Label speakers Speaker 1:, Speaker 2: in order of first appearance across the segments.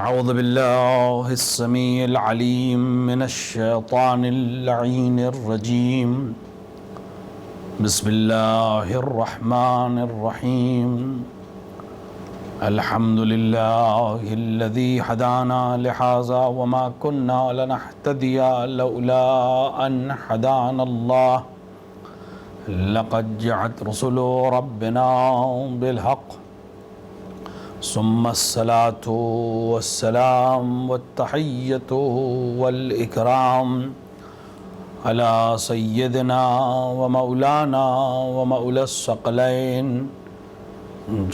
Speaker 1: أعوذ بالله السميع العليم من الشيطان اللعين الرجيم بسم الله الرحمن الرحيم الحمد لله الذي هدانا لهذا وما كنا لنهتدي لولا أن هدانا الله لقد جاءت رسل ربنا بالحق ثم الصلاة والسلام والتحية والإكرام على سيدنا ومولانا ومولى الثقلين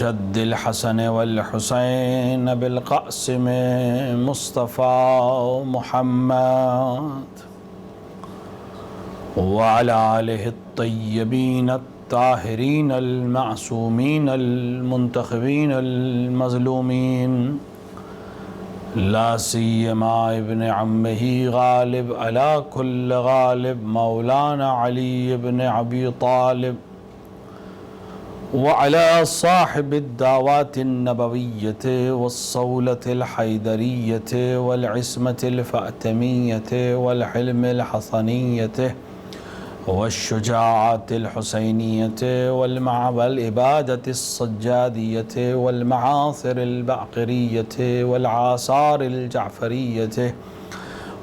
Speaker 1: جد الحسن والحسين بالقاسم مصطفى محمد وعلى آله الطيبين الطاهرين المعصومين المنتخبين المظلومين لا سيما ابن عمه غالب على كل غالب مولانا علي بن أبي طالب وعلى صاحب الدعوات النبوية والصولة الحيدرية والعصمة الفاطمية والحلم الحسنية والشجاعة الحسينية والإبادة السجادية والمعاصر الباقرية والآثار الجعفرية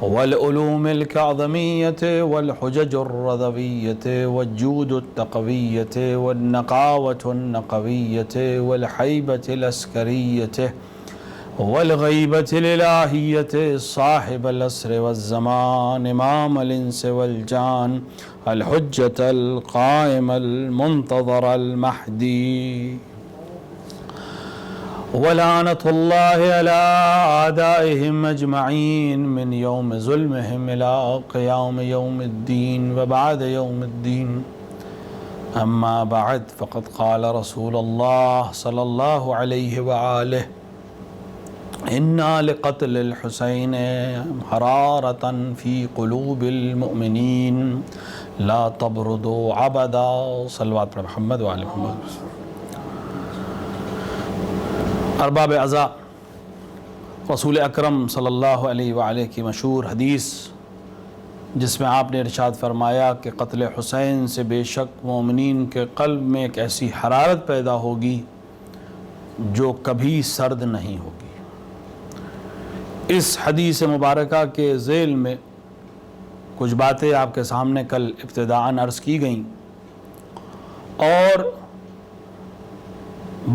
Speaker 1: والعلوم الكاظمية والحجج الرضوية والجود التقوية والنقاوة النقوية والحيبة العسكرية والغيبة الإلهية صاحب العصر والزمان إمام الإنس والجان الحجة القائم المنتظر المهدي ولعنة الله على أعدائهم أجمعين من يوم ظلمهم إلى قيام يوم الدين وبعد يوم الدين أما بعد فقد قال رسول الله صلى الله عليه وآله إنا لقتل الحسين حرارة في قلوب المؤمنين لا تبردوا عبدا صلوات پر محمد وآل محمد. ارباب اعزاء، رسول اکرم صلی اللہ علیہ وآلہ کی مشہور حدیث جس میں آپ نے ارشاد فرمایا کہ قتل حسین سے بے شک مومنین کے قلب میں ایک ایسی حرارت پیدا ہوگی جو کبھی سرد نہیں ہوگی. اس حدیث مبارکہ کے ذیل میں کچھ باتیں آپ کے سامنے کل ابتداءً عرض کی گئیں اور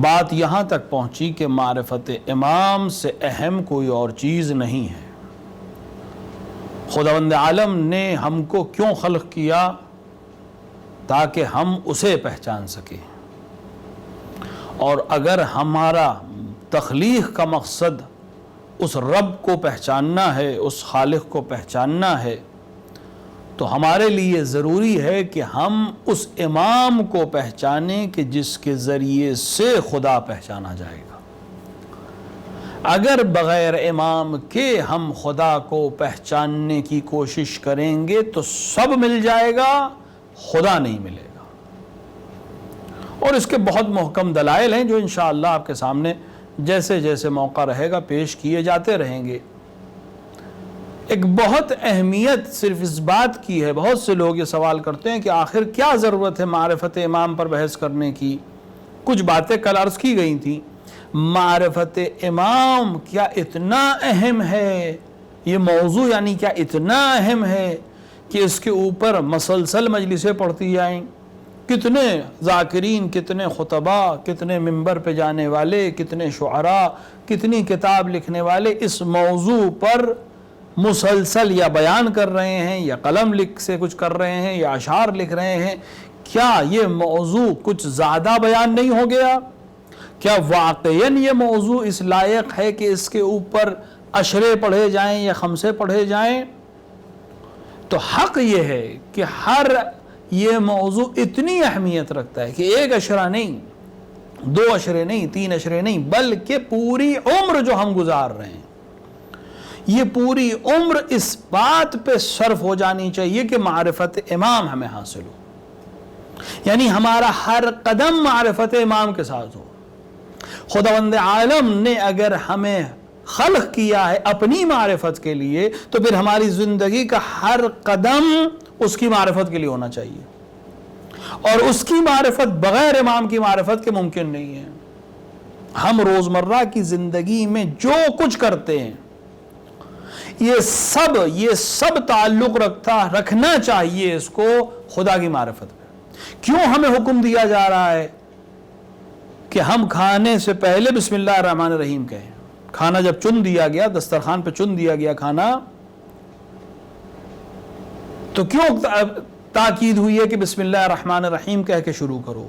Speaker 1: بات یہاں تک پہنچی کہ معرفت امام سے اہم کوئی اور چیز نہیں ہے. خداوند عالم نے ہم کو کیوں خلق کیا؟ تاکہ ہم اسے پہچان سکیں. اور اگر ہمارا تخلیق کا مقصد اس رب کو پہچاننا ہے، اس خالق کو پہچاننا ہے، تو ہمارے لیے ضروری ہے کہ ہم اس امام کو پہچانیں کہ جس کے ذریعے سے خدا پہچانا جائے گا. اگر بغیر امام کے ہم خدا کو پہچاننے کی کوشش کریں گے تو سب مل جائے گا، خدا نہیں ملے گا. اور اس کے بہت محکم دلائل ہیں جو انشاءاللہ آپ کے سامنے جیسے جیسے موقع رہے گا پیش کیے جاتے رہیں گے. ایک بہت اہمیت صرف اس بات کی ہے، بہت سے لوگ یہ سوال کرتے ہیں کہ آخر کیا ضرورت ہے معرفت امام پر بحث کرنے کی؟ کچھ باتیں کل عرض کی گئی تھیں. معرفت امام کیا اتنا اہم ہے؟ یہ موضوع یعنی کیا اتنا اہم ہے کہ اس کے اوپر مسلسل مجلسیں پڑھتی جائیں؟ کتنے ذاکرین، کتنے خطباء، کتنے ممبر پہ جانے والے، کتنے شعراء، کتنی کتاب لکھنے والے اس موضوع پر مسلسل یا بیان کر رہے ہیں یا قلم لکھ سے کچھ کر رہے ہیں یا اشعار لکھ رہے ہیں. کیا یہ موضوع کچھ زیادہ بیان نہیں ہو گیا؟ کیا واقعاً یہ موضوع اس لائق ہے کہ اس کے اوپر اشرے پڑھے جائیں یا خمسے پڑھے جائیں؟ تو حق یہ ہے کہ یہ موضوع اتنی اہمیت رکھتا ہے کہ ایک اشرہ نہیں، دو اشرے نہیں، تین اشرے نہیں، بلکہ پوری عمر جو ہم گزار رہے ہیں یہ پوری عمر اس بات پہ صرف ہو جانی چاہیے کہ معرفت امام ہمیں حاصل ہو. یعنی ہمارا ہر قدم معرفت امام کے ساتھ ہو. خداوند عالم نے اگر ہمیں خلق کیا ہے اپنی معرفت کے لیے، تو پھر ہماری زندگی کا ہر قدم اس کی معرفت کے لیے ہونا چاہیے، اور اس کی معرفت بغیر امام کی معرفت کے ممکن نہیں ہے۔ ہم روزمرہ کی زندگی میں جو کچھ کرتے ہیں یہ سب تعلق رکھنا چاہیے اس کو خدا کی معرفت پہ۔ کیوں ہمیں حکم دیا جا رہا ہے کہ ہم کھانے سے پہلے بسم اللہ الرحمن الرحیم کہیں؟ کھانا جب چن دیا گیا، دسترخوان پہ چن دیا گیا کھانا، تو کیوں تاکید ہوئی ہے کہ بسم اللہ الرحمن الرحیم کہہ کے شروع کرو؟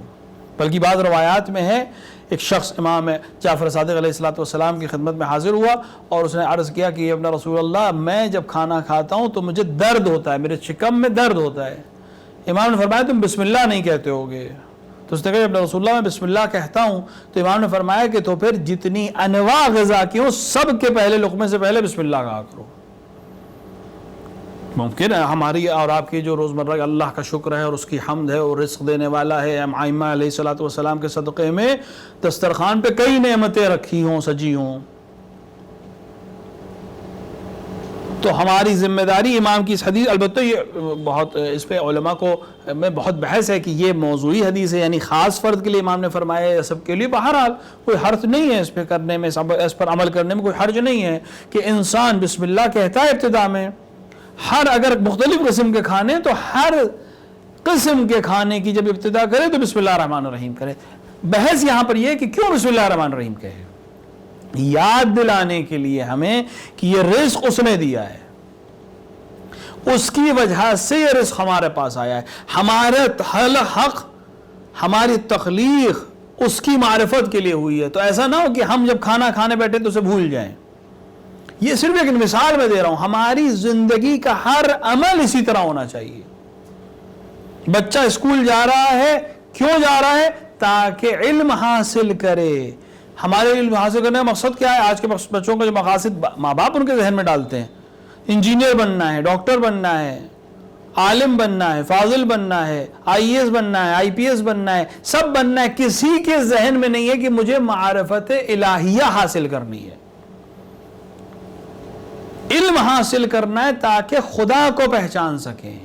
Speaker 1: بلکہ بعض روایات میں ہے ایک شخص امام جعفر صادق علیہ السلام کی خدمت میں حاضر ہوا اور اس نے عرض کیا کہ ابن رسول اللہ، میں جب کھانا کھاتا ہوں تو مجھے درد ہوتا ہے، میرے شکم میں درد ہوتا ہے۔ امام نے فرمایا تم بسم اللہ نہیں کہتے ہوگے؟ تو اس نے کہا ابن رسول اللہ میں بسم اللہ کہتا ہوں۔ تو امام نے فرمایا کہ تو پھر جتنی انواع غذا کی ہوں سب کے پہلے لقمے سے پہلے بسم اللہ کہا کرو۔ ممکن ہے ہماری اور آپ کی جو روزمرہ اللہ کا شکر ہے اور اس کی حمد ہے اور رزق دینے والا ہے، ائمہ علیہ السلام کے صدقے میں دسترخوان پہ کئی نعمتیں رکھی ہوں، سجی ہوں، تو ہماری ذمہ داری امام کی اس حدیث، البتہ یہ بہت اس پہ علماء کو میں بہت بحث ہے کہ یہ موضوعی حدیث ہے، یعنی خاص فرد کے لیے امام نے فرمایا ہے، سب کے لیے۔ بہرحال کوئی حرج نہیں ہے اس پہ کرنے میں، اس پر عمل کرنے میں کوئی حرج نہیں ہے کہ انسان بسم اللہ کہتا ہے ابتدا میں۔ اگر مختلف قسم کے کھانے تو ہر قسم کے کھانے کی جب ابتدا کرے تو بسم اللہ الرحمن الرحیم کرے۔ بحث یہاں پر یہ کہ کیوں بسم اللہ الرحمن الرحیم کہے؟ یاد دلانے کے لیے ہمیں کہ یہ رزق اس نے دیا ہے، اس کی وجہ سے یہ رزق ہمارے پاس آیا ہے، ہمارے حق، ہماری تخلیق اس کی معرفت کے لیے ہوئی ہے۔ تو ایسا نہ ہو کہ ہم جب کھانا کھانے بیٹھے تو اسے بھول جائیں۔ یہ صرف ایک مثال میں دے رہا ہوں، ہماری زندگی کا ہر عمل اسی طرح ہونا چاہیے۔ بچہ اسکول جا رہا ہے، کیوں جا رہا ہے؟ تاکہ علم حاصل کرے۔ ہمارے علم حاصل کرنے کا مقصد کیا ہے؟ آج کے بچوں کا جو مقاصد ماں باپ ان کے ذہن میں ڈالتے ہیں، انجینئر بننا ہے، ڈاکٹر بننا ہے، عالم بننا ہے، فاضل بننا ہے، IAS بننا ہے، IPS بننا ہے، سب بننا ہے، کسی کے ذہن میں نہیں ہے کہ مجھے معرفت الہیہ حاصل کرنی ہے۔ علم حاصل کرنا ہے تاکہ خدا کو پہچان سکیں۔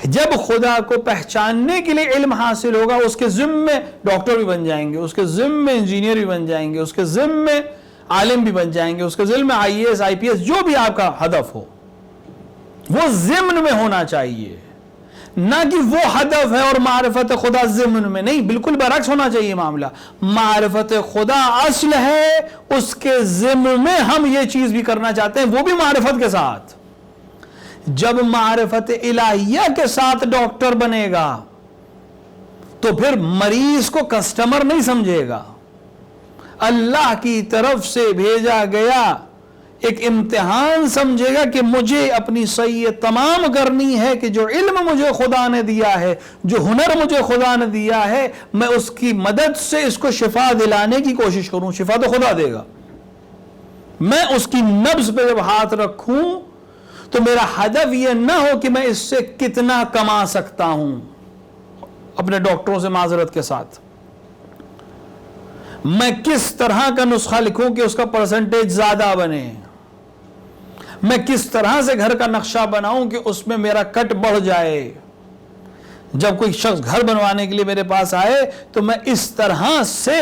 Speaker 1: جب خدا کو پہچاننے کے لیے علم حاصل ہوگا، اس کے ذمے ڈاکٹر بھی بن جائیں گے، اس کے ذمے انجینئر بھی بن جائیں گے، اس کے ذمے عالم بھی بن جائیں گے، اس کے ذمے IAS IPS جو بھی آپ کا ہدف ہو وہ ضمن میں ہونا چاہیے، نہ کہ وہ ہدف ہے اور معرفت خدا ضمن میں نہیں۔ بالکل برعکس ہونا چاہیے معاملہ، معرفت خدا اصل ہے، اس کے ضمن میں ہم یہ چیز بھی کرنا چاہتے ہیں، وہ بھی معرفت کے ساتھ۔ جب معرفت الہیہ کے ساتھ ڈاکٹر بنے گا تو پھر مریض کو کسٹمر نہیں سمجھے گا، اللہ کی طرف سے بھیجا گیا ایک امتحان سمجھے گا کہ مجھے اپنی صحیح تمام کرنی ہے، کہ جو علم مجھے خدا نے دیا ہے، جو ہنر مجھے خدا نے دیا ہے، میں اس کی مدد سے اس کو شفا دلانے کی کوشش کروں۔ شفا تو خدا دے گا، میں اس کی نبض پہ جب ہاتھ رکھوں تو میرا ہدف یہ نہ ہو کہ میں اس سے کتنا کما سکتا ہوں، اپنے ڈاکٹروں سے معذرت کے ساتھ میں کس طرح کا نسخہ لکھوں کہ اس کا پرسنٹیج زیادہ بنے، میں کس طرح سے گھر کا نقشہ بناؤں کہ اس میں میرا کٹ بڑھ جائے۔ جب کوئی شخص گھر بنوانے کے لیے میرے پاس آئے تو میں اس طرح سے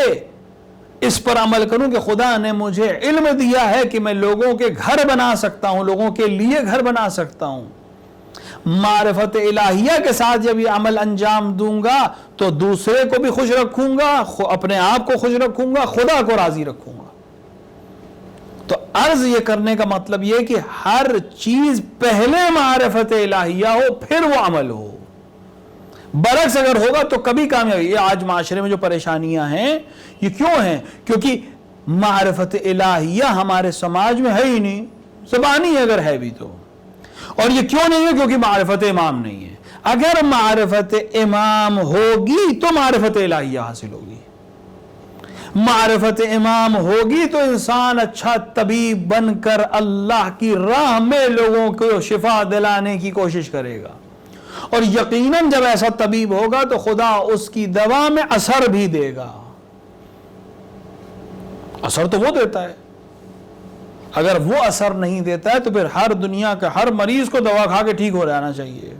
Speaker 1: اس پر عمل کروں کہ خدا نے مجھے علم دیا ہے کہ میں لوگوں کے گھر بنا سکتا ہوں، لوگوں کے لیے گھر بنا سکتا ہوں۔ معرفت الہیہ کے ساتھ جب یہ عمل انجام دوں گا تو دوسرے کو بھی خوش رکھوں گا، اپنے آپ کو خوش رکھوں گا، خدا کو راضی رکھوں گا۔ تو عرض یہ کرنے کا مطلب یہ کہ ہر چیز پہلے معرفت الہیہ ہو پھر وہ عمل ہو، برعکس اگر ہوگا تو کبھی کامیابی۔ یہ آج معاشرے میں جو پریشانیاں ہیں یہ کیوں ہیں؟ کیونکہ معرفت الہیہ ہمارے سماج میں ہے ہی نہیں، زبانی اگر ہے بھی تو۔ اور یہ کیوں نہیں ہے؟ کیونکہ معرفت امام نہیں ہے۔ اگر معرفت امام ہوگی تو معرفت الہیہ حاصل ہوگی، معرفت امام ہوگی تو انسان اچھا طبیب بن کر اللہ کی راہ میں لوگوں کو شفا دلانے کی کوشش کرے گا، اور یقیناً جب ایسا طبیب ہوگا تو خدا اس کی دوا میں اثر بھی دے گا۔ اثر تو وہ دیتا ہے اگر وہ اثر نہیں دیتا ہے تو پھر ہر دنیا کا ہر مریض کو دوا کھا کے ٹھیک ہو جانا چاہیے.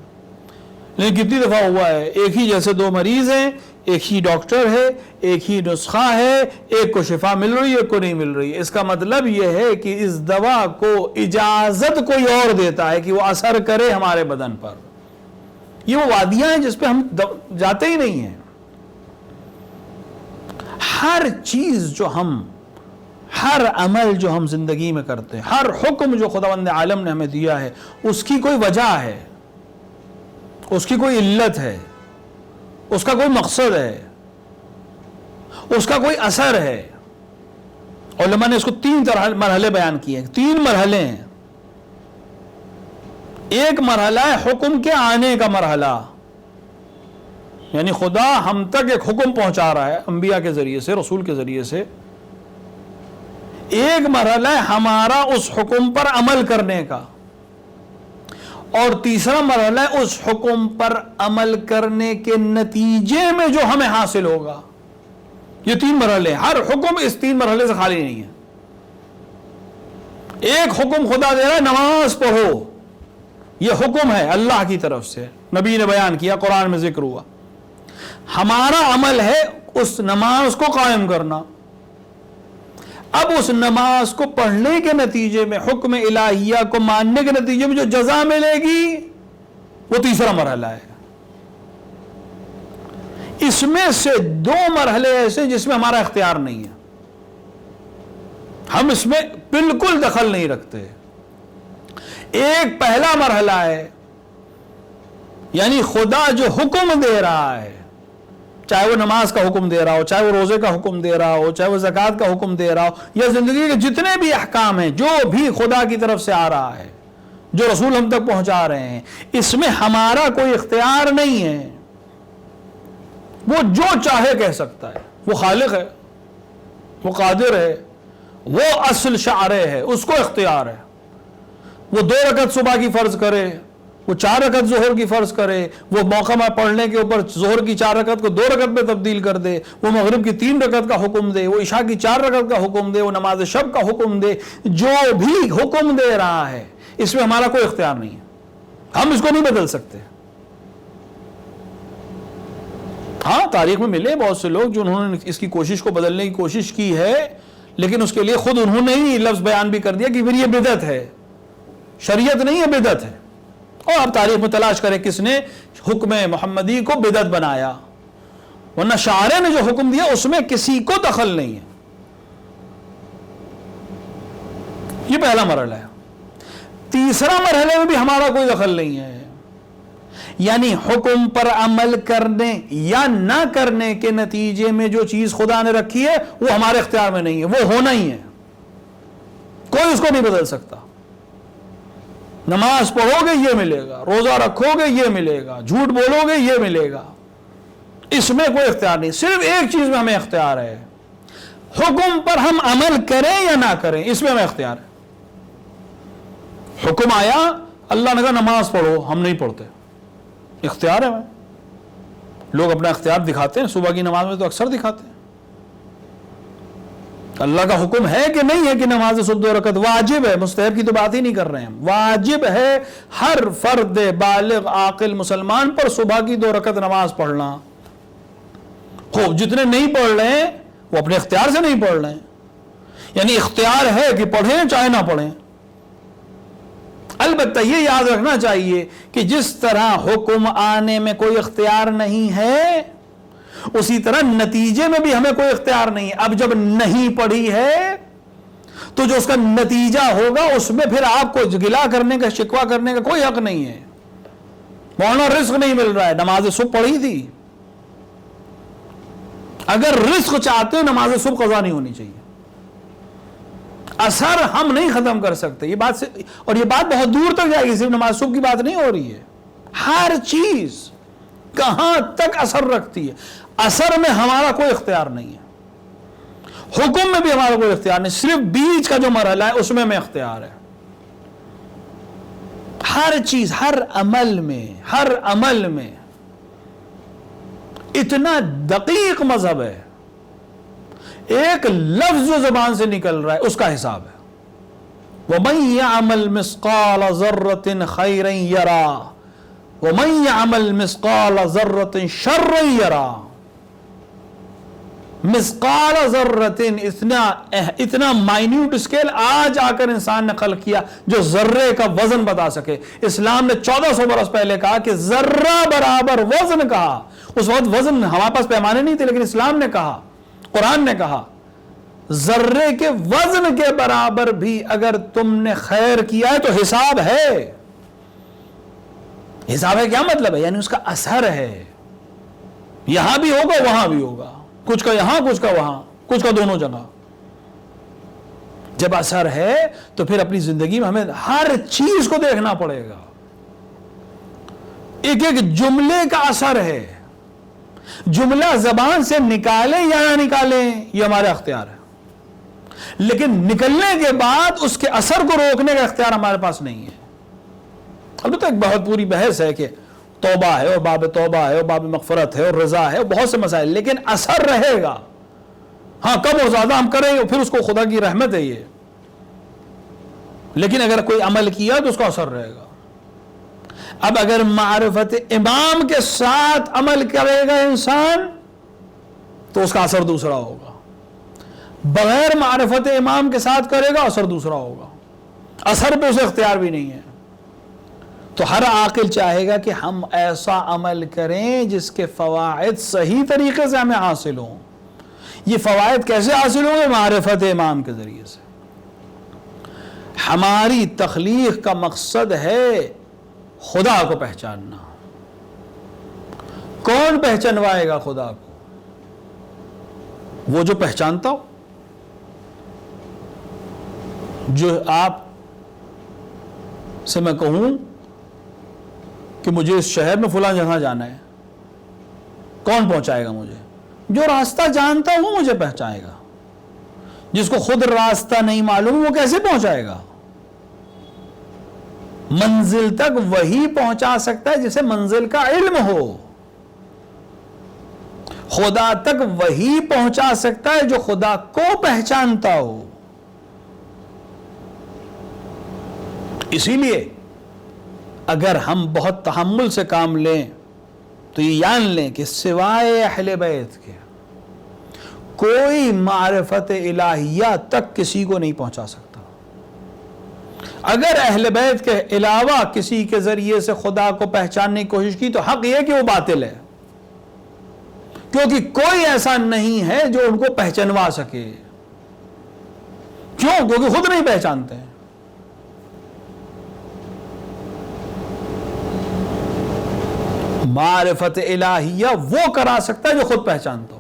Speaker 1: لیکن کتنی دفعہ ہوا ہے ایک ہی جیسے دو مریض ہیں, ایک ہی ڈاکٹر ہے, ایک ہی نسخہ ہے, ایک کو شفا مل رہی ہے ایک کو نہیں مل رہی ہے. اس کا مطلب یہ ہے کہ اس دوا کو اجازت کوئی اور دیتا ہے کہ وہ اثر کرے ہمارے بدن پر. یہ وہ وادیاں ہیں جس پہ ہم جاتے ہی نہیں ہیں. ہر چیز جو ہم, ہر عمل جو ہم زندگی میں کرتے ہیں, ہر حکم جو خداوند عالم نے ہمیں دیا ہے, اس کی کوئی وجہ ہے, اس کی کوئی علت ہے, اس کا کوئی مقصد ہے, اس کا کوئی اثر ہے. علماء نے اس کو 3 مرحلے بیان کیے ہیں. 3 مرحلے ہیں. ایک مرحلہ ہے حکم کے آنے کا مرحلہ, یعنی خدا ہم تک ایک حکم پہنچا رہا ہے انبیاء کے ذریعے سے, رسول کے ذریعے سے. ایک مرحلہ ہے ہمارا اس حکم پر عمل کرنے کا, اور تیسرا مرحلہ ہے اس حکم پر عمل کرنے کے نتیجے میں جو ہمیں حاصل ہوگا. یہ 3 مرحلے ہیں. ہر حکم اس 3 مرحلے سے خالی نہیں ہے. ایک حکم خدا دے رہا ہے نماز پڑھو, یہ حکم ہے اللہ کی طرف سے, نبی نے بیان کیا, قرآن میں ذکر ہوا. ہمارا عمل ہے اس نماز کو قائم کرنا. اب اس نماز کو پڑھنے کے نتیجے میں, حکم الہیہ کو ماننے کے نتیجے میں جو جزا ملے گی وہ تیسرا مرحلہ ہے. اس میں سے 2 مرحلے ایسے جس میں ہمارا اختیار نہیں ہے, ہم اس میں بالکل دخل نہیں رکھتے. ایک پہلا مرحلہ ہے, یعنی خدا جو حکم دے رہا ہے, چاہے وہ نماز کا حکم دے رہا ہو, چاہے وہ روزے کا حکم دے رہا ہو, چاہے وہ زکوٰۃ کا حکم دے رہا ہو, یا زندگی کے جتنے بھی احکام ہیں جو بھی خدا کی طرف سے آ رہا ہے, جو رسول ہم تک پہنچا رہے ہیں, اس میں ہمارا کوئی اختیار نہیں ہے. وہ جو چاہے کہہ سکتا ہے. وہ خالق ہے, وہ قادر ہے, وہ اصل شارع ہے, اس کو اختیار ہے. وہ 2 رکعت صبح کی فرض کرے, وہ 4 رکعت ظہر کی فرض کرے, وہ موقع میں پڑھنے کے اوپر ظہر کی 4 رکعت کو 2 رکعت میں تبدیل کر دے, وہ مغرب کی 3 رکعت کا حکم دے, وہ عشاء کی 4 رکعت کا حکم دے, وہ نماز شب کا حکم دے. جو بھی حکم دے رہا ہے اس میں ہمارا کوئی اختیار نہیں ہے, ہم اس کو نہیں بدل سکتے. ہاں تاریخ میں ملے بہت سے لوگ جو انہوں نے اس کی کوشش کو بدلنے کی کوشش کی ہے, لیکن اس کے لیے خود انہوں نے ہی لفظ بیان بھی کر دیا کہ پھر یہ بدعت ہے, شریعت نہیں ہے, بدعت ہے. اور آپ تاریخ میں تلاش کریں کس نے حکم محمدی کو بدعت بنایا, ورنہ شاعر نے جو حکم دیا اس میں کسی کو دخل نہیں ہے. یہ پہلا مرحلہ ہے. تیسرا مرحلے میں بھی ہمارا کوئی دخل نہیں ہے, یعنی حکم پر عمل کرنے یا نہ کرنے کے نتیجے میں جو چیز خدا نے رکھی ہے وہ ہمارے اختیار میں نہیں ہے, وہ ہونا ہی ہے, کوئی اس کو نہیں بدل سکتا. نماز پڑھو گے یہ ملے گا, روزہ رکھو گے یہ ملے گا, جھوٹ بولو گے یہ ملے گا, اس میں کوئی اختیار نہیں. صرف ایک چیز میں ہمیں اختیار ہے, حکم پر ہم عمل کریں یا نہ کریں, اس میں ہمیں اختیار ہے. حکم آیا, اللہ نے کہا نماز پڑھو, ہم نہیں پڑھتے, اختیار ہے. لوگ اپنا اختیار دکھاتے ہیں, صبح کی نماز میں تو اکثر دکھاتے ہیں. اللہ کا حکم ہے کہ نہیں ہے کہ نماز صبح 2 رکعت واجب ہے, مستحب کی تو بات ہی نہیں کر رہے ہیں. واجب ہے ہر فرد بالغ عاقل مسلمان پر صبح کی 2 رکعت نماز پڑھنا. خوب جتنے نہیں پڑھ رہے ہیں وہ اپنے اختیار سے نہیں پڑھ رہے ہیں, یعنی اختیار ہے کہ پڑھیں چاہے نہ پڑھیں. البتہ یہ یاد رکھنا چاہیے کہ جس طرح حکم آنے میں کوئی اختیار نہیں ہے, اسی طرح نتیجے میں بھی ہمیں کوئی اختیار نہیں ہے. اب جب نہیں پڑھی ہے تو جو اس کا نتیجہ ہوگا اس میں پھر آپ کو گلا کرنے کا, شکوہ کرنے کا کوئی حق نہیں ہے. مولانا رزق نہیں مل رہا ہے, نماز صبح پڑھی تھی. اگر رزق چاہتے ہو نماز صبح قضا نہیں ہونی چاہیے. اثر ہم نہیں ختم کر سکتے, یہ بات سے, اور یہ بات بہت دور تک جائے گی, صرف نماز صبح کی بات نہیں ہو رہی ہے. ہر چیز کہاں تک اثر رکھتی ہے, اثر میں ہمارا کوئی اختیار نہیں ہے, حکم میں بھی ہمارا کوئی اختیار نہیں, صرف بیچ کا جو مرحلہ ہے اس میں ہمیں اختیار ہے. ہر چیز, ہر عمل میں اتنا دقیق مذہب ہے, ایک لفظ جو زبان سے نکل رہا ہے اس کا حساب ہے. وَمَن يَعْمَلْ مِثْقَالَ ذَرَّةٍ خَيْرًا يَرَهُ وَمَن يَعْمَلْ مِثْقَالَ ذَرَّةٍ شَرًّا يَرَهُ. مثقال ذرتن، اتنا مائنیوٹ اسکیل آج آ کر انسان نے خلق کیا جو ذرے کا وزن بتا سکے. اسلام نے 1400 برس پہلے کہا کہ ذرہ برابر وزن کہا. اس وقت وزن ہمارے پاس پیمانے نہیں تھے، لیکن اسلام نے کہا، قرآن نے کہا ذرے کے وزن کے برابر بھی اگر تم نے خیر کیا ہے تو حساب ہے. حساب ہے کیا مطلب ہے؟ یعنی اس کا اثر ہے، یہاں بھی ہوگا وہاں بھی ہوگا، کچھ کا یہاں کچھ کا وہاں، کچھ کا دونوں جگہ. جب اثر ہے تو پھر اپنی زندگی میں ہمیں ہر چیز کو دیکھنا پڑے گا. ایک ایک جملے کا اثر ہے. جملہ زبان سے نکالیں یا نہ نکالیں یہ ہمارے اختیار ہے، لیکن نکلنے کے بعد اس کے اثر کو روکنے کا اختیار ہمارے پاس نہیں ہے. البتہ ایک بہت پوری بحث ہے کہ توبہ ہے اور باب توبہ ہے اور باب مغفرت ہے اور رضا ہے اور بہت سے مسائل، لیکن اثر رہے گا. ہاں کم اور زیادہ ہم کریں پھر اس کو خدا کی رحمت ہے یہ، لیکن اگر کوئی عمل کیا تو اس کا اثر رہے گا. اب اگر معرفت امام کے ساتھ عمل کرے گا انسان تو اس کا اثر دوسرا ہوگا، بغیر معرفت امام کے ساتھ کرے گا اثر دوسرا ہوگا. اثر پہ اسے اختیار بھی نہیں ہے. تو ہر عاقل چاہے گا کہ ہم ایسا عمل کریں جس کے فوائد صحیح طریقے سے ہمیں حاصل ہوں. یہ فوائد کیسے حاصل ہوں گے؟ معرفت امام کے ذریعے سے. ہماری تخلیق کا مقصد ہے خدا کو پہچاننا. کون پہچانوائے گا خدا کو؟ وہ جو پہچانتا ہو. جو آپ سے میں کہوں کہ مجھے اس شہر میں فلاں جگہ جانا ہے، کون پہنچائے گا مجھے؟ جو راستہ جانتا ہے وہ مجھے پہنچائے گا. جس کو خود راستہ نہیں معلوم وہ کیسے پہنچائے گا؟ منزل تک وہی پہنچا سکتا ہے جسے منزل کا علم ہو. خدا تک وہی پہنچا سکتا ہے جو خدا کو پہچانتا ہو. اسی لیے اگر ہم بہت تحمل سے کام لیں تو یہ جان لیں کہ سوائے اہل بیت کے کوئی معرفت الہیہ تک کسی کو نہیں پہنچا سکتا. اگر اہل بیت کے علاوہ کسی کے ذریعے سے خدا کو پہچاننے کی کوشش کی تو حق یہ کہ وہ باطل ہے، کیونکہ کوئی ایسا نہیں ہے جو ان کو پہچانوا سکے. کیوں؟ کیونکہ خود نہیں پہچانتے ہیں. معرفت الہیہ وہ کرا سکتا ہے جو خود پہچانتا ہو.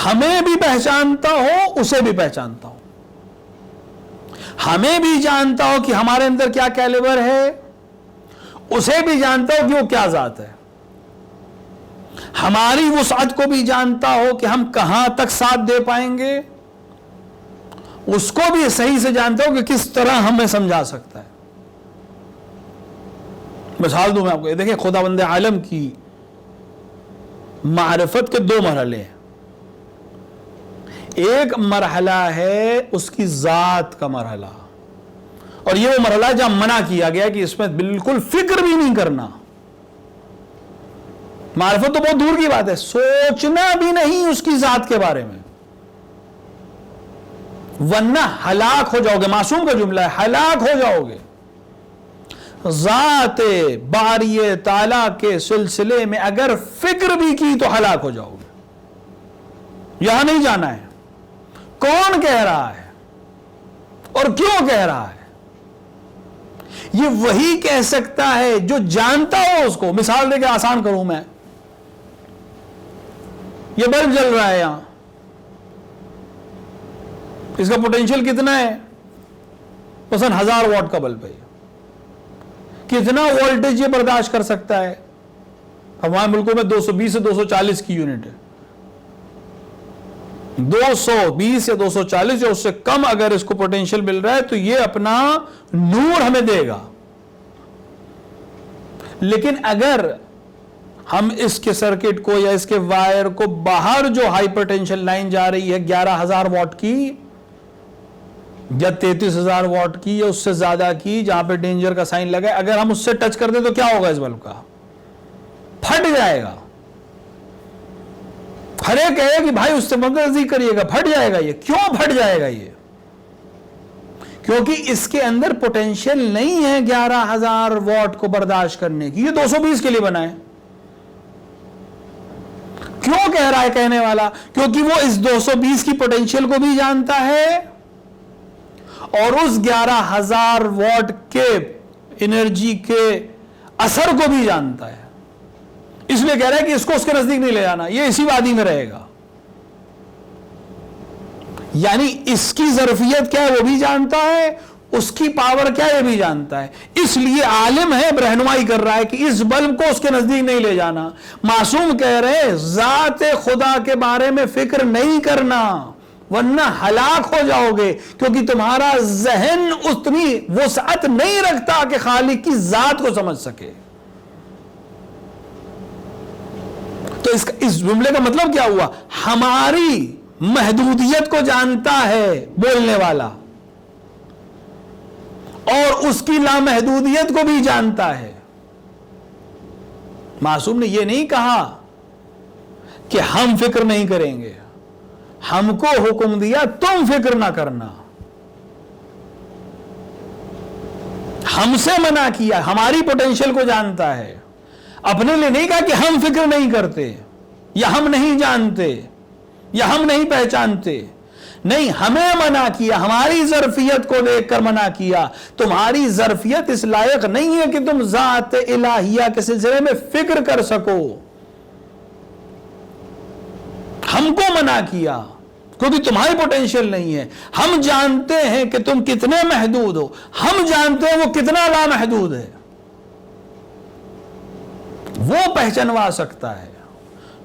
Speaker 1: ہمیں بھی پہچانتا ہو، اسے بھی پہچانتا ہو. ہمیں بھی جانتا ہو کہ ہمارے اندر کیا کیلیبر ہے، اسے بھی جانتا ہو کہ وہ کیا ذات ہے. ہماری وسعت کو بھی جانتا ہو کہ ہم کہاں تک ساتھ دے پائیں گے، اس کو بھی صحیح سے جانتا ہو کہ کس طرح ہمیں سمجھا سکتا ہے. مثال دوں میں آپ کو، دیکھیں خداوند عالم کی معرفت کے 2 مرحلے ہیں. ایک مرحلہ ہے اس کی ذات کا مرحلہ، اور یہ وہ مرحلہ جہاں منع کیا گیا کہ اس میں بالکل فکر بھی نہیں کرنا. معرفت تو بہت دور کی بات ہے، سوچنا بھی نہیں اس کی ذات کے بارے میں، ورنہ ہلاک ہو جاؤ گے. معصوم کا جملہ ہے، ہلاک ہو جاؤ گے. ذات باری تعالیٰ کے سلسلے میں اگر فکر بھی کی تو ہلاک ہو جاؤ گے. یہاں نہیں جانا ہے. کون کہہ رہا ہے اور کیوں کہہ رہا ہے؟ یہ وہی کہہ سکتا ہے جو جانتا ہو اس کو. مثال دے کے آسان کروں میں، یہ بلب جل رہا ہے یہاں، اس کا پوٹینشیل کتنا ہے؟ مثلا 1000 واٹ کا بلب ہے. کتنا وولٹیج یہ برداشت کر سکتا ہے؟ ہمارے ملکوں میں 220 سے 240 کی یونٹ ہے. 220 یا 240 یا اس سے کم اگر اس کو پوٹینشیل مل رہا ہے تو یہ اپنا نور ہمیں دے گا. لیکن اگر ہم اس کے سرکٹ کو یا اس کے وائر کو باہر جو ہائی پوٹینشیل لائن جا رہی ہے 11,000 واٹ کی، یا 33,000 واٹ کی یا اس سے زیادہ کی جہاں پہ ڈینجر کا سائن لگا ہے، اگر ہم اس سے ٹچ کر دیں تو کیا ہوگا اس بلب کا؟ پھٹ جائے گا. ہر ایک کہے کہ بھائی اس سے مت نزدیک کریے گا، پھٹ جائے گا. یہ کیوں پھٹ جائے گا؟ یہ کیونکہ اس کے اندر پوٹینشیل نہیں ہے 11,000 واٹ کو برداشت کرنے کی. یہ 220 کے لیے بنا ہے. کیوں کہہ رہا ہے کہنے والا؟ کیونکہ وہ اس 220 کی پوٹینشیل کو بھی جانتا ہے اور اس 11,000 واٹ کے انرجی کے اثر کو بھی جانتا ہے. اس لیے کہہ رہا ہے کہ اس کو اس کے نزدیک نہیں لے جانا، یہ اسی وادی میں رہے گا. یعنی اس کی ظرفیت کیا ہے وہ بھی جانتا ہے، اس کی پاور کیا ہے یہ بھی جانتا ہے. اس لیے عالم ہے، رہنمائی کر رہا ہے کہ اس بلب کو اس کے نزدیک نہیں لے جانا. معصوم کہہ رہے ہیں ذات خدا کے بارے میں فکر نہیں کرنا ورنہ ہلاک ہو جاؤ گے، کیونکہ تمہارا ذہن اتنی وسعت نہیں رکھتا کہ خالق کی ذات کو سمجھ سکے. تو اس جملے کا مطلب کیا ہوا؟ ہماری محدودیت کو جانتا ہے بولنے والا اور اس کی لامحدودیت کو بھی جانتا ہے. معصوم نے یہ نہیں کہا کہ ہم فکر نہیں کریں گے، ہم کو حکم دیا تم فکر نہ کرنا. ہم سے منع کیا، ہماری پوٹینشیل کو جانتا ہے. اپنے لیے نہیں کہا کہ ہم فکر نہیں کرتے یا ہم نہیں جانتے یا ہم نہیں پہچانتے. نہیں، ہمیں منع کیا، ہماری ظرفیت کو دیکھ کر منع کیا. تمہاری ظرفیت اس لائق نہیں ہے کہ تم ذات الہیہ کے سلسلے میں فکر کر سکو. ہم کو منع کیا کیونکہ تمہاری پوٹینشیل نہیں ہے. ہم جانتے ہیں کہ تم کتنے محدود ہو، ہم جانتے ہیں وہ کتنا لامحدود ہے. وہ پہچنوا سکتا ہے.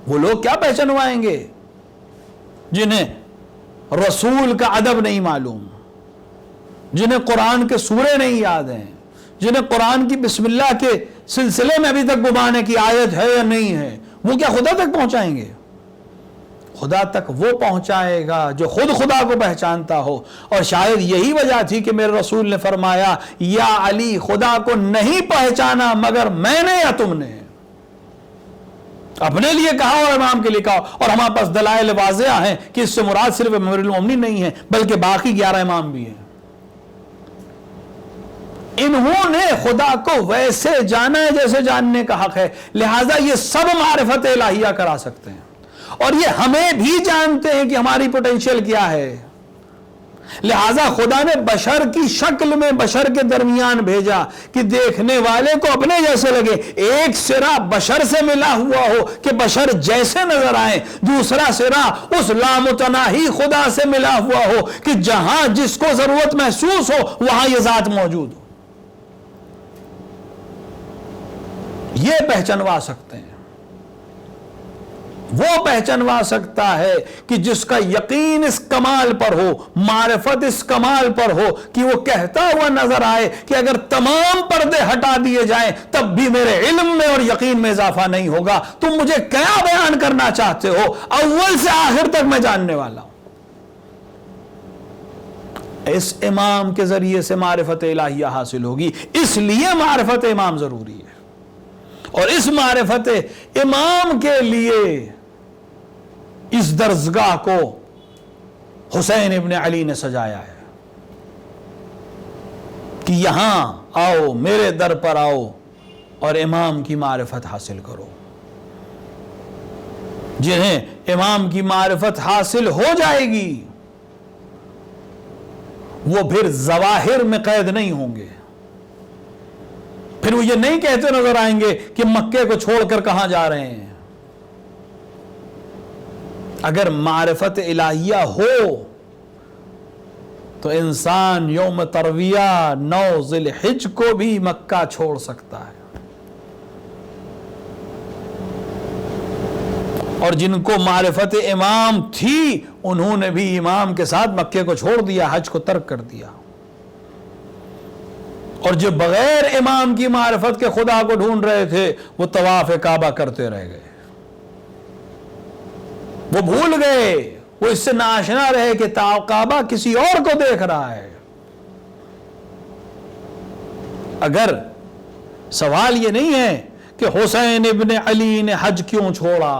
Speaker 1: وہ لوگ کیا پہچنوائیں گے جنہیں رسول کا ادب نہیں معلوم، جنہیں قرآن کے سورے نہیں یاد ہیں، جنہیں قرآن کی بسم اللہ کے سلسلے میں ابھی تک گمان ہے کہ آیت ہے یا نہیں ہے. وہ کیا خدا تک پہنچائیں گے؟ خدا تک وہ پہنچائے گا جو خود خدا کو پہچانتا ہو. اور شاید یہی وجہ تھی کہ میرے رسول نے فرمایا یا علی خدا کو نہیں پہچانا مگر میں نے یا تم نے. اپنے لیے کہا اور امام کے لیے کہا. اور ہمارے پاس دلائل واضح ہیں کہ اس سے مراد صرف امیر المومنین نہیں ہے بلکہ باقی 11 امام بھی ہیں. انہوں نے خدا کو ویسے جانا ہے جیسے جاننے کا حق ہے، لہذا یہ سب معرفت الہیہ کرا سکتے ہیں. اور یہ ہمیں بھی جانتے ہیں کہ ہماری پوٹینشیل کیا ہے. لہذا خدا نے بشر کی شکل میں بشر کے درمیان بھیجا کہ دیکھنے والے کو اپنے جیسے لگے. ایک سرا بشر سے ملا ہوا ہو کہ بشر جیسے نظر آئے، دوسرا سرا اس لامتناہی خدا سے ملا ہوا ہو کہ جہاں جس کو ضرورت محسوس ہو وہاں یہ ذات موجود ہو. یہ پہچنوا سکتے ہیں. وہ پہچنوا سکتا ہے کہ جس کا یقین اس کمال پر ہو، معرفت اس کمال پر ہو کہ وہ کہتا ہوا نظر آئے کہ اگر تمام پردے ہٹا دیے جائیں تب بھی میرے علم میں اور یقین میں اضافہ نہیں ہوگا. تم مجھے کیا بیان کرنا چاہتے ہو؟ اول سے آخر تک میں جاننے والا ہوں. اس امام کے ذریعے سے معرفت الہیہ حاصل ہوگی. اس لیے معرفت امام ضروری ہے. اور اس معرفت امام کے لیے اس درسگاہ کو حسین ابن علی نے سجایا ہے کہ یہاں آؤ، میرے در پر آؤ اور امام کی معرفت حاصل کرو. جنہیں امام کی معرفت حاصل ہو جائے گی وہ پھر ظواہر میں قید نہیں ہوں گے. پھر وہ یہ نہیں کہتے نظر آئیں گے کہ مکے کو چھوڑ کر کہاں جا رہے ہیں. اگر معرفت الہیہ ہو تو انسان یوم ترویہ 9 ذی الحجہ کو بھی مکہ چھوڑ سکتا ہے. اور جن کو معرفت امام تھی انہوں نے بھی امام کے ساتھ مکے کو چھوڑ دیا، حج کو ترک کر دیا. اور جو بغیر امام کی معرفت کے خدا کو ڈھونڈ رہے تھے وہ طواف کعبہ کرتے رہ گئے. وہ بھول گئے وہ اس سے ناآشنا رہے کہ کعبہ کسی اور کو دیکھ رہا ہے۔ اگر سوال یہ نہیں ہے کہ حسین ابن علی نے حج کیوں چھوڑا،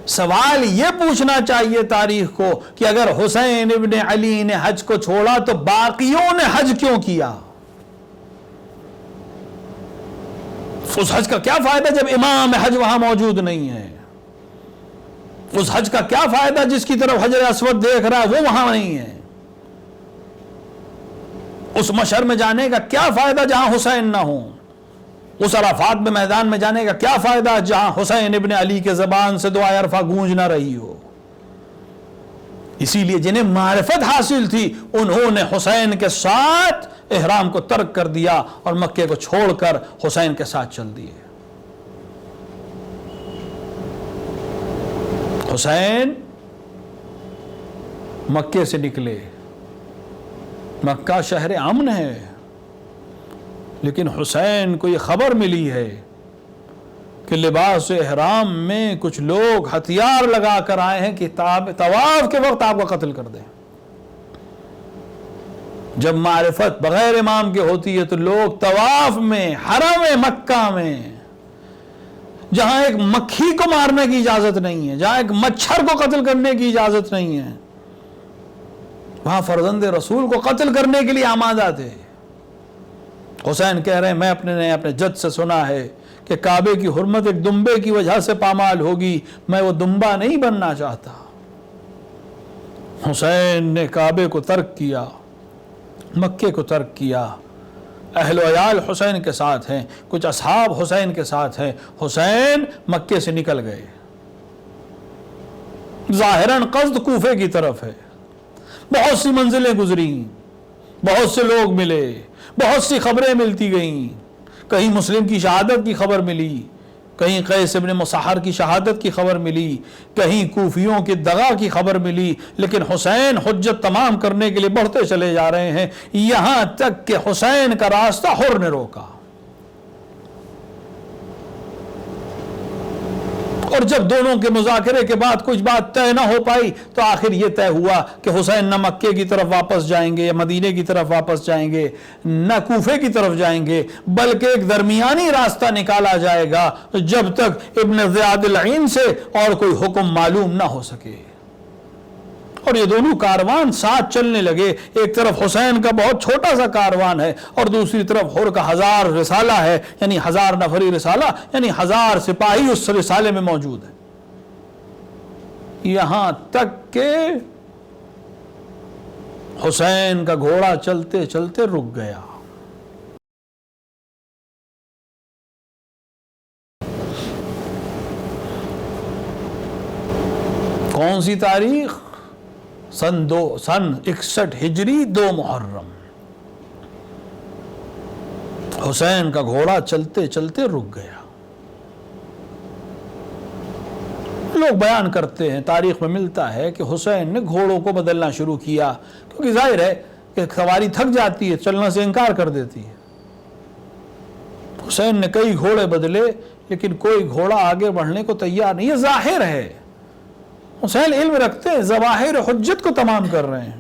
Speaker 1: سوال یہ پوچھنا چاہیے تاریخ کو کہ اگر حسین ابن علی نے حج کو چھوڑا تو باقیوں نے حج کیوں کیا؟ اس حج کا کیا فائدہ جب امام حج وہاں موجود نہیں ہے؟ اس حج کا کیا فائدہ جس کی طرف حجر اسود دیکھ رہا ہے وہ وہاں نہیں ہے؟ اس مشعر میں جانے کا کیا فائدہ جہاں حسین نہ ہو؟ اس عرفات میں میدان میں جانے کا کیا فائدہ جہاں حسین ابن علی کے زبان سے دعائے عرفہ گونج نہ رہی ہو؟ اسی لیے جنہیں معرفت حاصل تھی انہوں نے حسین کے ساتھ احرام کو ترک کر دیا اور مکے کو چھوڑ کر حسین کے ساتھ چل دیے۔ حسین مکے سے نکلے، مکہ شہر امن ہے، لیکن حسین کو یہ خبر ملی ہے کہ لباس احرام میں کچھ لوگ ہتھیار لگا کر آئے ہیں کہ طواف کے وقت آپ کو قتل کر دیں۔ جب معرفت بغیر امام کے ہوتی ہے تو لوگ طواف میں، حرم مکہ میں، جہاں ایک مکھی کو مارنے کی اجازت نہیں ہے، جہاں ایک مچھر کو قتل کرنے کی اجازت نہیں ہے، وہاں فرزند رسول کو قتل کرنے کے لیے آمادہ تھے۔ حسین کہہ رہے ہیں میں اپنے جد سے سنا ہے کہ کعبے کی حرمت ایک دمبے کی وجہ سے پامال ہوگی، میں وہ دمبا نہیں بننا چاہتا۔ حسین نے کعبے کو ترک کیا، مکے کو ترک کیا، اہل و عیال حسین کے ساتھ ہیں، کچھ اصحاب حسین کے ساتھ ہیں، حسین مکے سے نکل گئے۔ ظاہراً قصد کوفے کی طرف ہے، بہت سی منزلیں گزری، بہت سے لوگ ملے، بہت سی خبریں ملتی گئیں، کہیں مسلم کی شہادت کی خبر ملی، کہیں قیس ابن مصحر کی شہادت کی خبر ملی، کہیں کوفیوں کی دغا کی خبر ملی، لیکن حسین حجت تمام کرنے کے لیے بڑھتے چلے جا رہے ہیں، یہاں تک کہ حسین کا راستہ حر نے روکا۔ اور جب دونوں کے مذاکرے کے بعد کچھ بات طے نہ ہو پائی تو آخر یہ طے ہوا کہ حسین نہ مکے کی طرف واپس جائیں گے یا مدینے کی طرف واپس جائیں گے، نہ کوفے کی طرف جائیں گے، بلکہ ایک درمیانی راستہ نکالا جائے گا جب تک ابن زیاد العین سے اور کوئی حکم معلوم نہ ہو سکے۔ اور یہ دونوں کاروان ساتھ چلنے لگے، ایک طرف حسین کا بہت چھوٹا سا کاروان ہے اور دوسری طرف حر کا 1000 رسالہ ہے، یعنی 1000 نفری رسالہ، یعنی 1000 سپاہی اس رسالے میں موجود ہے، یہاں تک کہ حسین کا گھوڑا چلتے چلتے رک گیا۔ کون سی تاریخ؟ سن 61 ہجری 2 محرم۔ حسین کا گھوڑا چلتے چلتے رک گیا۔ لوگ بیان کرتے ہیں، تاریخ میں ملتا ہے کہ حسین نے گھوڑوں کو بدلنا شروع کیا، کیونکہ ظاہر ہے کہ سواری تھک جاتی ہے، چلنا سے انکار کر دیتی ہے۔ حسین نے کئی گھوڑے بدلے لیکن کوئی گھوڑا آگے بڑھنے کو تیار نہیں۔ یہ ظاہر ہے، حسین علم رکھتے ہیں، ظواہر حجت کو تمام کر رہے ہیں۔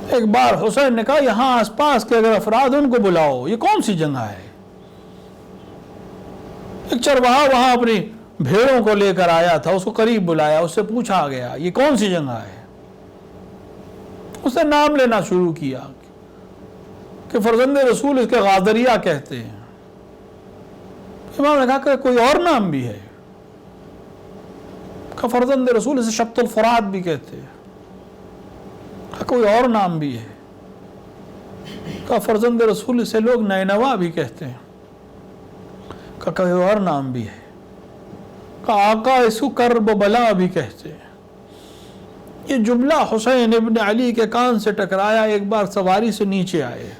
Speaker 1: ایک بار حسین نے کہا یہاں آس پاس کے اگر افراد ان کو بلاؤ، یہ کون سی جگہ ہے؟ ایک چرواہا وہاں اپنی بھیڑوں کو لے کر آیا تھا، اس کو قریب بلایا، اس سے پوچھا گیا یہ کون سی جگہ ہے؟ اس نے نام لینا شروع کیا کہ فرزند رسول اس کے غادریہ کہتے ہیں۔ امام نے کہا کہ کوئی اور نام بھی ہے؟ کہ فرزند رسول اسے شبت الفرات بھی کہتے ہیں۔ کہ کوئی اور نام بھی ہے؟ کہ فرزند رسول اسے لوگ نینوا بھی کہتے ہیں۔ کہ کوئی اور نام بھی ہے؟ کہ آقا اس کو کرب و بلا بھی کہتے ہیں۔ یہ جملہ حسین ابن علی کے کان سے ٹکرایا، ایک بار سواری سے نیچے آئے،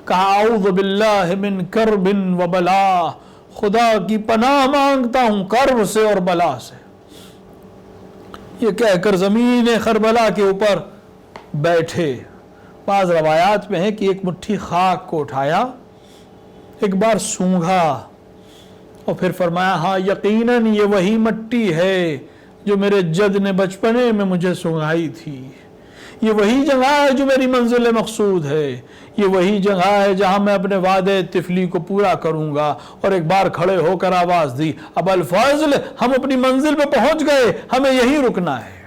Speaker 1: کہا اعوذ باللہ من کرب و بلا، خدا کی پناہ مانگتا ہوں کرب سے اور بلا سے۔ یہ کہہ کر زمین کربلا کے اوپر بیٹھے۔ بعض روایات میں ہے کہ ایک مٹھی خاک کو اٹھایا، ایک بار سونگھا اور پھر فرمایا ہاں یقیناً یہ وہی مٹی ہے جو میرے جد نے بچپنے میں مجھے سنگھائی تھی، یہ وہی جگہ ہے جو میری منزل مقصود ہے، یہ وہی جگہ ہے جہاں میں اپنے وعدے طفلی کو پورا کروں گا۔ اور ایک بار کھڑے ہو کر آواز دی ابا الفضل ہم اپنی منزل پہ پہنچ گئے، ہمیں یہی رکنا ہے۔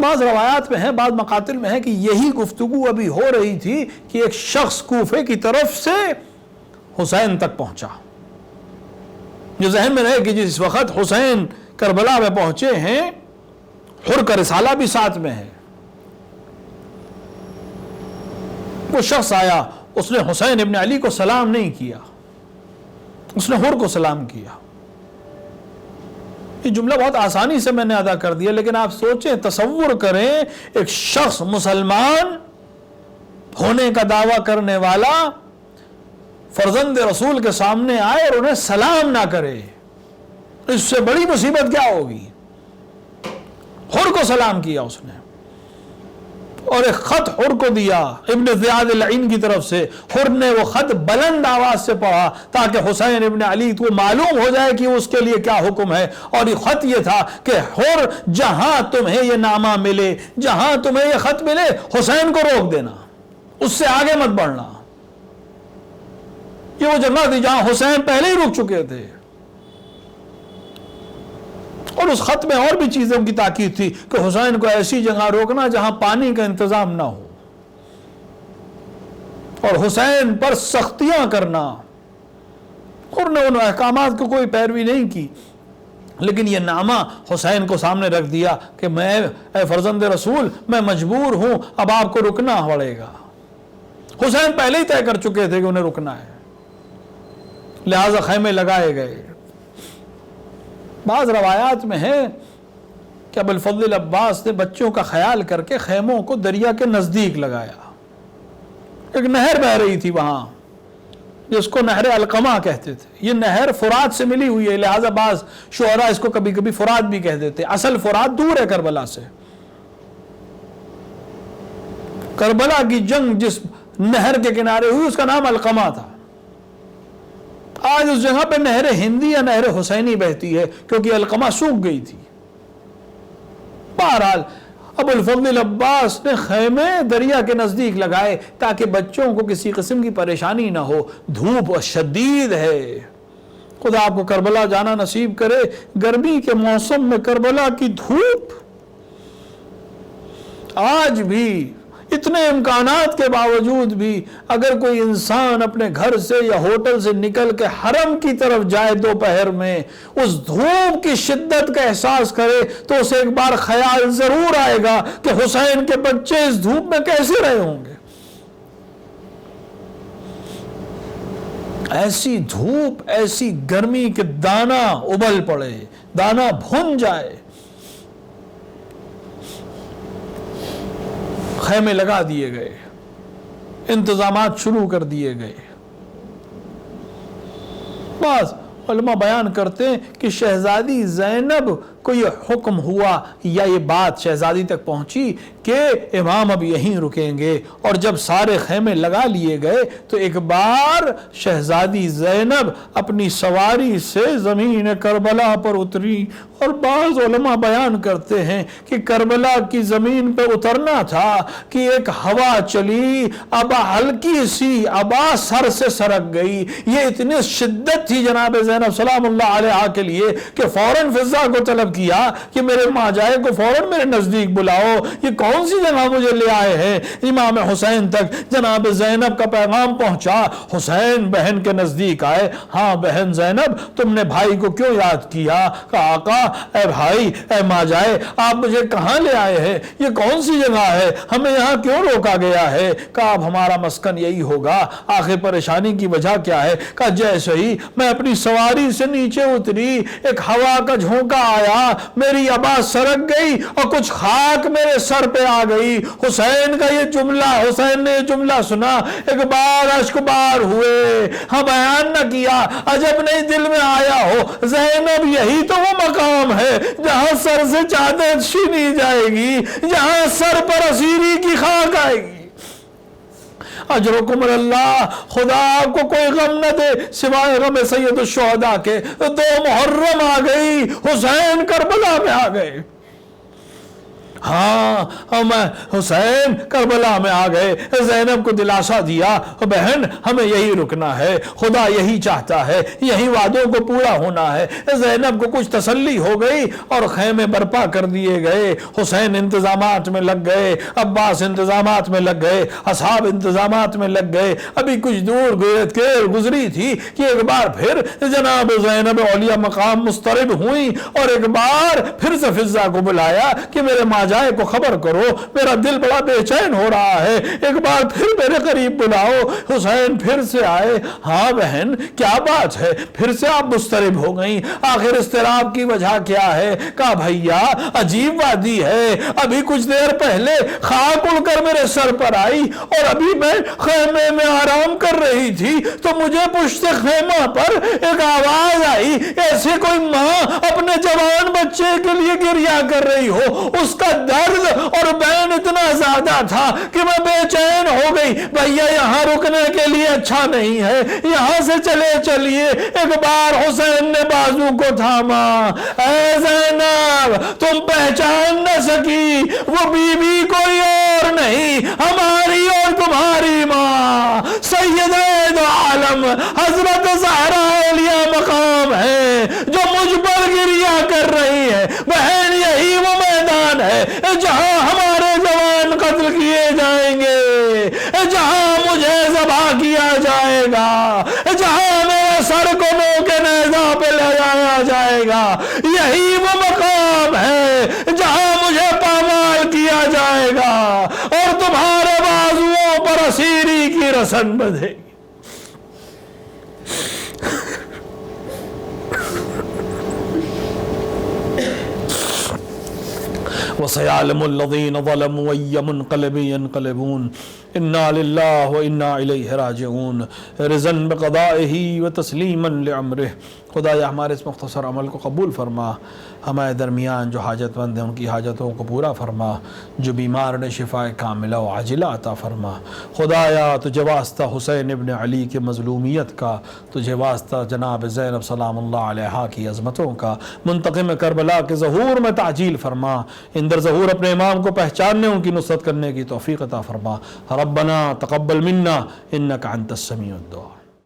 Speaker 1: بعض روایات میں ہے، بعض مقاتل میں ہے کہ یہی گفتگو ابھی ہو رہی تھی کہ ایک شخص کوفے کی طرف سے حسین تک پہنچا۔ جو ذہن میں رہے کہ جس وقت حسین کربلا میں پہنچے ہیں حر کا رسالہ بھی ساتھ میں ہے، وہ شخص آیا، اس نے حسین ابن علی کو سلام نہیں کیا، اس نے حر کو سلام کیا۔ یہ جملہ بہت آسانی سے میں نے ادا کر دیا، لیکن آپ سوچیں، تصور کریں ایک شخص مسلمان ہونے کا دعویٰ کرنے والا فرزند رسول کے سامنے آئے اور انہیں سلام نہ کرے، اس سے بڑی مصیبت کیا ہوگی؟ حر کو سلام کیا اس نے، اور ایک خط حر کو دیا ابن زیاد العین کی طرف سے۔ حر نے وہ خط بلند آواز سے پڑھا تاکہ حسین ابن علی کو معلوم ہو جائے کہ اس کے لیے کیا حکم ہے، اور یہ خط یہ تھا کہ حر جہاں تمہیں یہ نامہ ملے، جہاں تمہیں یہ خط ملے، حسین کو روک دینا، اس سے آگے مت بڑھنا۔ یہ وہ جگہ تھی جہاں حسین پہلے ہی رک چکے تھے، اور اس خط میں اور بھی چیزوں کی تاکید تھی کہ حسین کو ایسی جگہ روکنا جہاں پانی کا انتظام نہ ہو، اور حسین پر سختیاں کرنا۔ اور نے ان احکامات کو کوئی پیروی نہیں کی، لیکن یہ نامہ حسین کو سامنے رکھ دیا کہ میں اے فرزند رسول میں مجبور ہوں، اب آپ کو رکنا پڑے گا۔ حسین پہلے ہی طے کر چکے تھے کہ انہیں رکنا ہے، لہذا خیمے لگائے گئے۔ بعض روایات میں ہے کہ ابو الفضل عباس نے بچوں کا خیال کر کے خیموں کو دریا کے نزدیک لگایا۔ ایک نہر بہ رہی تھی وہاں جس کو نہر القمہ کہتے تھے، یہ نہر فرات سے ملی ہوئی ہے، لہذا بعض شعراء اس کو کبھی کبھی فرات بھی کہہ دیتے، اصل فرات دور ہے کربلا سے۔ کربلا کی جنگ جس نہر کے کنارے ہوئی اس کا نام القمہ تھا۔ آج اس جگہ پہ نہر ہندی یا نہر حسینی بہتی ہے کیونکہ القمہ سوکھ گئی تھی۔ بہرحال ابو الفضل عباس نے خیمے دریا کے نزدیک لگائے تاکہ بچوں کو کسی قسم کی پریشانی نہ ہو۔ دھوپ شدید ہے، خدا آپ کو کربلا جانا نصیب کرے۔ گرمی کے موسم میں کربلا کی دھوپ، آج بھی اتنے امکانات کے باوجود بھی اگر کوئی انسان اپنے گھر سے یا ہوٹل سے نکل کے حرم کی طرف جائے دوپہر میں، اس دھوپ کی شدت کا احساس کرے تو اسے ایک بار خیال ضرور آئے گا کہ حسین کے بچے اس دھوپ میں کیسے رہے ہوں گے۔ ایسی دھوپ، ایسی گرمی کہ دانا ابل پڑے، دانا بھن جائے۔ خیمے لگا دیے گئے، انتظامات شروع کر دیے گئے۔ بعض علماء بیان کرتے ہیں کہ شہزادی زینب کو یہ حکم ہوا یا یہ بات شہزادی تک پہنچی کہ امام اب یہیں رکیں گے، اور جب سارے خیمے لگا لیے گئے تو ایک بار شہزادی زینب اپنی سواری سے زمین کربلا پر اتری۔ اور بعض علماء بیان کرتے ہیں کہ کربلا کی زمین پہ اترنا تھا کہ ایک ہوا چلی، ابا ہلکی سی ابا سر سے سرک گئی۔ یہ اتنی شدت تھی جناب زینب سلام اللہ علیہ کے لیے کہ فوراً فضا کو طلب کیا کہ میرے ماجائے کو فوراً میرے نزدیک بلاؤ، یہ کون سی جگہ مجھے لے آئے ہیں؟ امام حسین تک جناب زینب کا پیغام پہنچا۔ حسین بہن کے نزدیک آئے، ہاں بہن زینب تم نے بھائی کو کیوں یاد کیا؟ کہا آقا اے بھائی اے ماجائے آپ مجھے کہاں لے آئے ہیں؟ یہ کون سی جگہ ہے؟ ہمیں یہاں کیوں روکا گیا ہے؟ کہا اب ہمارا مسکن یہی ہوگا، آخر پریشانی کی وجہ کیا ہے؟ کہا جیسے ہی میں اپنی سواری سے نیچے اتری ایک ہوا کا جھونکا آیا، میری ابا سرک گئی اور کچھ خاک میرے سر پہ آ گئی۔ حسین کا یہ جملہ، حسین نے یہ جملہ سنا، ایک بار اشک بار ہوئے، ہاں بیان نہ کیا، عجب نہیں دل میں آیا ہو زینب یہی تو وہ مقام ہے جہاں سر سے چادر چھینی جائے گی، جہاں سر پر اسیری کی خاک آئے گی۔ اجرکم اللہ، خدا آپ کو کوئی غم نہ دے سوائے غم سید الشہداء کے۔ 2 محرم آ گئی، حسین کربلا میں آ گئے۔ ہاں حسین کربلا میں آ گئے، زینب کو دلاسا دیا، بہن ہمیں یہی رکنا ہے، خدا یہی چاہتا ہے، یہی وعدوں کو پورا ہونا ہے۔ زینب کو کچھ تسلی ہو گئی اور خیمے برپا کر دیے گئے۔ حسین انتظامات میں لگ گئے، عباس انتظامات میں لگ گئے، اصحاب انتظامات میں لگ گئے۔ ابھی کچھ دور گزری تھی کہ ایک بار پھر جناب زینب اولیاء مقام مضطرب ہوئی اور ایک بار پھر سے فضہ کو بلایا کہ میرے ماں جائے کو خبر کرو، میرا دل بڑا بے چین ہو رہا ہے، ایک بار پھر میرے قریب بلاؤ۔ حسین پھر سے آئے۔ ہاں بہن کیا بات ہے، پھر سے آپ مضطرب ہو گئیں، آخر اضطراب کی وجہ کیا ہے؟ کہا بھیا عجیب وادی ہے، ابھی کچھ دیر پہلے خاک اڑ کر میرے سر پر آئی اور ابھی میں خیمے میں آرام کر رہی تھی تو مجھے پشت خیمہ پر ایک آواز آئی، ایسے کوئی ماں اپنے جوان بچے کے لیے گریہ کر رہی ہو، اس کا درد اور بین اتنا زیادہ تھا کہ میں بے چین ہو گئی۔ بھیا یہاں رکنے کے لیے اچھا نہیں ہے، یہاں سے چلیے۔ ایک بار حسین نے بازو کو تھاما، اے زینب تم پہچان نہ سکی، وہ بی بی کوئی اور نہیں، ہماری اور تمہاری ماں سیدہ دو عالم حضرت زہرا اولیاء مقام ہے جو مجھ پر گریہ کر رہی ہے۔ بہن یہی وہ میدان ہے جہاں ہمارے جوان قتل کیے جائیں گے، جہاں مجھے ذبح کیا جائے گا، جہاں میرے سر کو نوکے نیزہ پہ لے جایا جائے گا۔ یہی وہ مقام ہے جہاں مجھے پامال کیا جائے گا اور تمہارے بازوؤں پر اسیری کی رسن بندھے گی۔ وَسَيَعْلَمُ الَّذِينَ ظَلَمُوا أَيَّ مُنْقَلَبٍ يَنْقَلِبُونَ إِنَّا لِلَّهِ وَإِنَّا إِلَيْهِ رَاجِعُونَ رِضًا بِقَضَائِهِ وَتَسْلِيمًا لِعَمْرِهِ۔ خدایا ہمارے اس مختصر عمل کو قبول فرما، ہمارے درمیان جو حاجت مند ہیں ان کی حاجتوں کو پورا فرما، جو بیمار نے شفاء کاملہ و عاجلہ عطا فرما۔ خدایا تجھے واسطہ حسین ابن علی کے مظلومیت کا، تجھے واسطہ جناب زینب سلام اللہ علیہا کی عظمتوں کا، منتقم کربلا کے ظہور میں تعجیل فرما، اندر ظہور اپنے امام کو پہچاننے ان کی نصرت کرنے کی توفیق عطا فرما۔ ربنا تقبل منا انک انت السمیع الدعاء۔